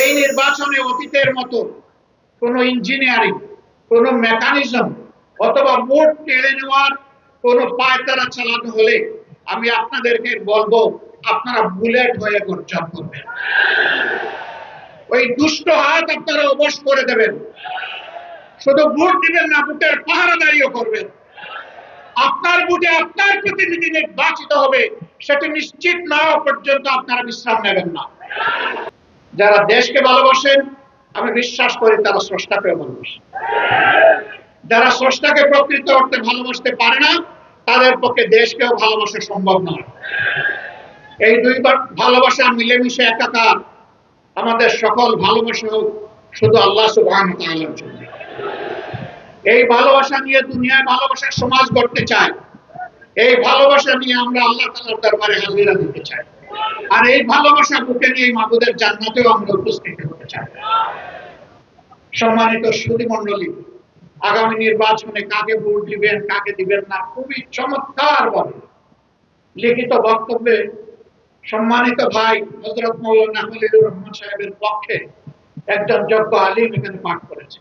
এই নির্বাচনে অতীতের মতো কোনো ইঞ্জিনিয়ারিং, কোনো মেকানিজম অথবা ভোট কেড়ে নেওয়ার কোনো পায়তারা চালানো হলে আমি আপনাদেরকে বলবো, আপনারা বুলেট হয়ে গর্জন করবেন। ওই দুষ্ট হাত আপনারা অবশ করে দেবেন। শুধু ভোট দিবেন না, ভোটের পাহারাদারিও করবেন। আপনার ভোটে আপনার প্রতিনিধি নির্বাচিত হবে, সেটি নিশ্চিত না হওয়া পর্যন্ত আপনারা বিশ্রাম নেবেন না। যারা দেশকে ভালোবাসেন, আমি বিশ্বাস করি তারা স্রষ্টাকে ভালোবাসেন। যারা স্রষ্টাকে প্রকৃত অর্থে ভালোবাসতে পারে না, তাদের পক্ষে দেশকেও ভালোবাসা সম্ভব নয়। এই দুইবার ভালোবাসা মিলেমিশে একাকার। আমাদের সকল ভালোবাসা হোক শুধু আল্লাহ সুবহানাহু ওয়া তাআলার জন্য। এই ভালোবাসা নিয়ে দুনিয়ায় ভালোবাসার সমাজ গড়তে চাই। এই ভালোবাসা নিয়ে আমরা আল্লাহ তাআলার দরবারে হাজিরা দিতে চাই। আর এই ভালোবাসা বুকে নিয়ে মাহবুদের জান্নাতেও আমরা উপস্থিত হতে চাই। সম্মানিত সুধী মণ্ডলী, আগামী নির্বাচনে কাকে ভোট দিবেন, কাকে দিবেন না, খুবই চমৎকার ভাবে লিখিত বক্তব্যে সম্মানিত ভাই হযরত মাওলানা খলিলুর রহমান সাহেবের পক্ষে একজন যোগ্য আলিম এখানে পাঠ করেছে।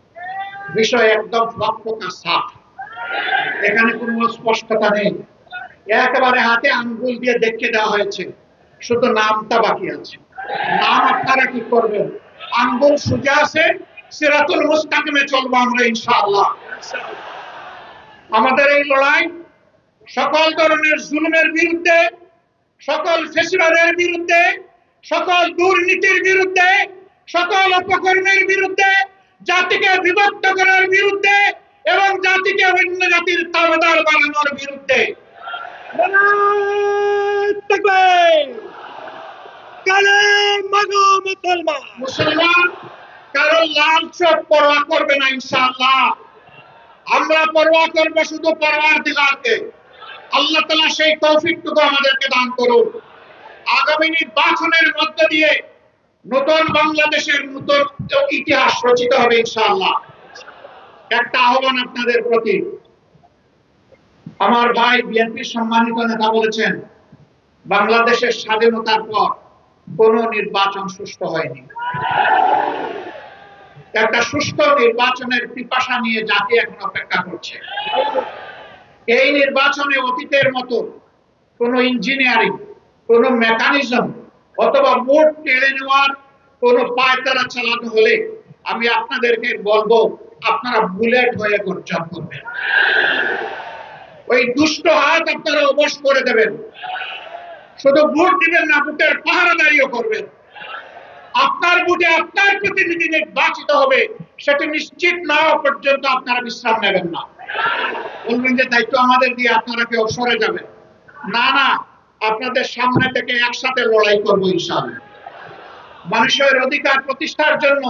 বিষয় একদম ওয়াক্ফকা সাফ, এখানে কোনো স্পষ্টতা নেই। একেবারে হাতে আঙ্গুল দিয়ে দেখিয়ে দেওয়া হয়েছে, শুধু নামটা বাকি আছে। নাম আপনারা কি করবেন? আঙ্গুল সোজা আছে, সিরাতুল মুস্তাকিমে চলবো আমরা ইনশাআল্লাহ। আমাদের এই লড়াই সকল ধরনের জুলুমের বিরুদ্ধে, সকল ফ্যাসিবাদের বিরুদ্ধে, সকল দুর্নীতির বিরুদ্ধে, সকল অপকর্মের বিরুদ্ধে, জাতিকে বিভক্ত করার বিরুদ্ধে এবং জাতিকে অন্য জাতির তাবেদার বানানোর বিরুদ্ধে। মুসলমান কারো লাল চোখ পরোয়া করবে না ইনশাআল্লাহ। আমরা পরোয়া করবো শুধু পরওয়ারদিগারকে। আল্লাহ তাআলা সেই তৌফিকটুকু আমাদেরকে দান করুন। আগামী নির্বাচনের মধ্য দিয়ে নতুন বাংলাদেশের নতুন ইতিহাস রচিত হবে ইনশাআল্লাহ। একটা আহ্বান আপনাদের প্রতি, আমার ভাই বিএনপির সম্মানিত নেতা বলেছেন, বাংলাদেশের স্বাধীনতার পর কোন নির্বাচন সুষ্ঠু হয়নি। একটা সুষ্ঠু নির্বাচনের পিপাসা নিয়ে জাতি এখন অপেক্ষা করছে। এই নির্বাচনে অতীতের মতো কোনো ইঞ্জিনিয়ারিং, কোনো মেকানিজম অথবা ভোট কেড়ে নেওয়ার কোনো পায়তারা চালানো হলে আমি আপনাদেরকে বলবো, আপনারা বুলেট হয়ে গর্জন করবেন। ওই দুষ্ট হাত আপনারা অবশ করে দেবেন। শুধু ভোট দিবেন না, ভোটের পাহারাদারিও করবেন। আপনার ভোটে আপনার প্রতিনিধি নির্বাচিত হবে, সেটি নিশ্চিত না হওয়া পর্যন্ত আপনারা বিশ্রাম নেবেন না। বলবেন যে দায়িত্ব আমাদের দিয়ে আপনারা কেউ সরে যাবেন। না না, আপনাদের সামনে থেকে একসাথে লড়াই করবো ইনশাআল্লাহ। মানুষের অধিকার প্রতিষ্ঠার জন্য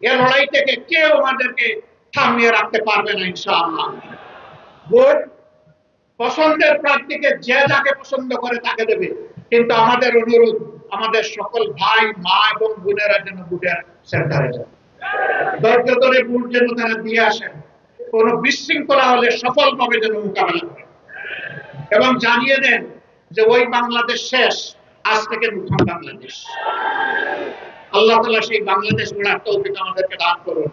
এই লড়াই থেকে কেউ আমাদেরকে থামিয়ে রাখতে পারবে না ইনশাআল্লাহ। ভোট পছন্দের প্রার্থীকে যে যাকে পছন্দ করে তাকে দেবে, কিন্তু আমাদের অনুরোধ, আমাদের সকল ভাই মা এবং বোনেরা যেন ভোটের সেন্টারে যান। ধৈর্য ধরে ভোট যেন তারা দিয়ে আসেন। কোন বিশৃঙ্খলা হলে সফলভাবে যেন মোকাবেলা করেন এবং জানিয়ে দেন যে ওই বাংলাদেশ শেষ, আজ থেকে নতুন বাংলাদেশ। আল্লাহ তাআলা সেই বাংলাদেশ গড়ার তৌফিক আমাদেরকে দান করুন।